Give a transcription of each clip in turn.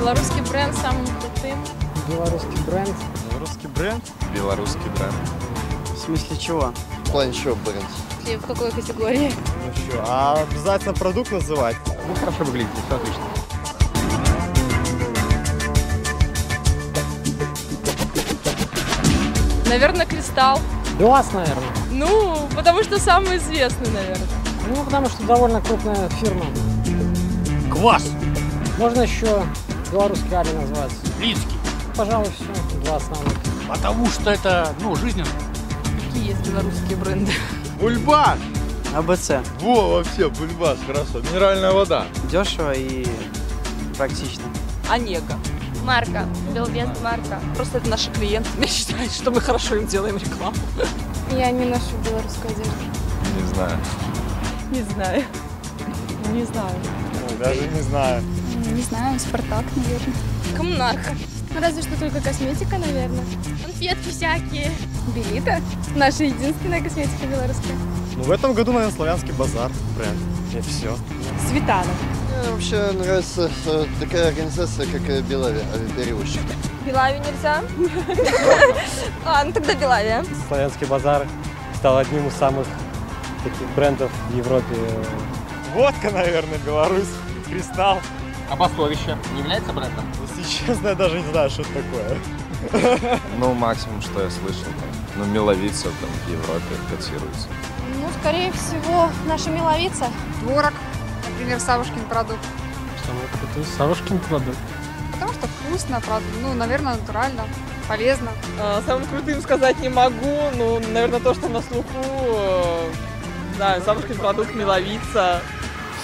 Белорусский бренд самым крутым. Белорусский бренд. Белорусский бренд? Белорусский бренд. В смысле чего? В плане чего бренд? И в какой категории? Ну что, а обязательно продукт называть? Ну, хорошо выглядит, все отлично. Наверное, Кристалл. БелАЗ, наверное. Ну, потому что самый известный, наверное. Ну, потому что довольно крупная фирма. Квас. Можно еще белорусский Али назвать. Лидский. Пожалуй, все. Два основных. Потому что это, жизненно. Какие есть белорусские бренды? Бульбаш! АБЦ. Во, вообще, бульбаш, хорошо. Минеральная вода. Дешево и практично. Онега. Марка. Белбест марка. Просто это наши клиенты. Я считаю, что мы хорошо им делаем рекламу. Я не ношу белорусскую одежду. Не знаю. Не знаю. Не знаю. Даже не знаю. Не знаю, Спартак, наверное. Коммунарка. Разве что только косметика, наверное. Конфетки всякие. Белита. Наша единственная косметика белорусская. Ну, в этом году, наверное, Славянский базар бренд. И все. Светана. Мне вообще нравится такая организация, как Белавия, авиаперевозчик. Белавию нельзя? Ну тогда Белавия. Славянский базар стал одним из самых таких брендов в Европе. Водка, наверное, Беларусь. Кристалл. А Басовище не является брендом? Если честно, я даже не знаю, что это такое. Ну, максимум, что я слышал, ну, меловица там в Европе котируется. Ну, скорее всего, наша меловица. Творог, например, Савушкин продукт. Самый крутой Савушкин продукт. Потому что вкусно, наверное, натурально, полезно. Самым крутым сказать не могу, но, наверное, то, что на слуху, да, Савушкин продукт, меловица.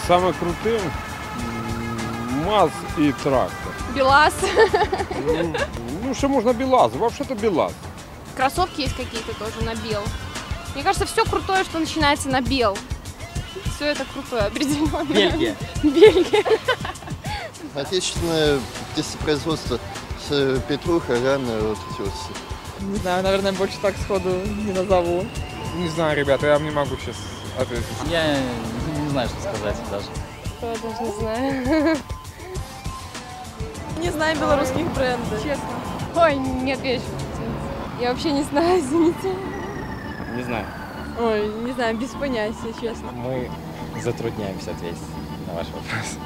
Самым крутым МАЗ и трактор. БелАЗ. Ну, что можно БелАЗ? Вообще-то БелАЗ. Кроссовки есть какие-то тоже на бел. Мне кажется, все крутое, что начинается на бел. Все это крутое, определенно. Бельгия. Бельгия. Отечественное производство с Петруха, Рана, вот эти вот все. Не знаю, наверное, больше так сходу не назову. Не знаю, ребята, я вам не могу сейчас ответить. Я не знаю, что сказать даже. Я даже не знаю. Не знаю белорусских брендов. Честно. Ой, не отвечу. Я вообще не знаю, извините. Не знаю. Ой, не знаю, без понятия, честно. Мы затрудняемся ответить на ваш вопрос.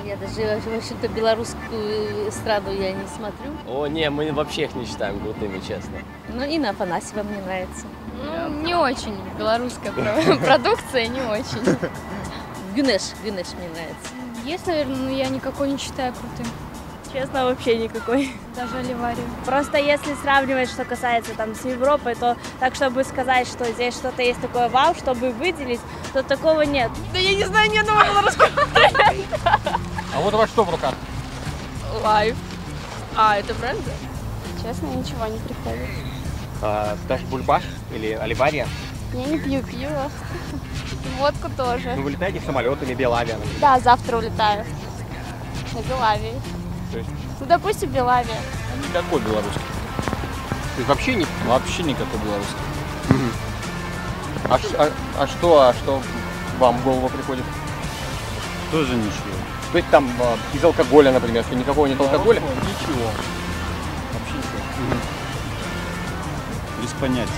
Я даже вообще-то белорусскую эстраду я не смотрю. О, не, мы вообще их не считаем крутыми, честно. Ну, Инна Афанасьева мне нравится. Ну, не очень. Белорусская продукция не очень. Гюнеш мне нравится. Есть, наверное, но я никакой не считаю крутым. Честно, вообще никакой. Даже Оливарию. Просто если сравнивать, что касается там с Европой, то так, чтобы сказать, что здесь что-то есть такое вау, чтобы выделить, то такого нет. Да я не знаю ни одного белорусского бренда. А вот у вас что в руках? Лайф. А, это бренды? Честно, ничего не приходит. Даже Бульбаш или Оливария? Я не пью пиво. Водку тоже. Вы летаете самолетами, Белавия, например? Да, завтра улетаю. На Белавии. То есть? Ну, допустим, Белавия. Никакой белорусский. То есть вообще никакой белорусский. А что вам в голову приходит? Тоже ничего. То есть там из алкоголя, например, что никакого нет алкоголя? Ничего. Вообще ничего. Без понятия.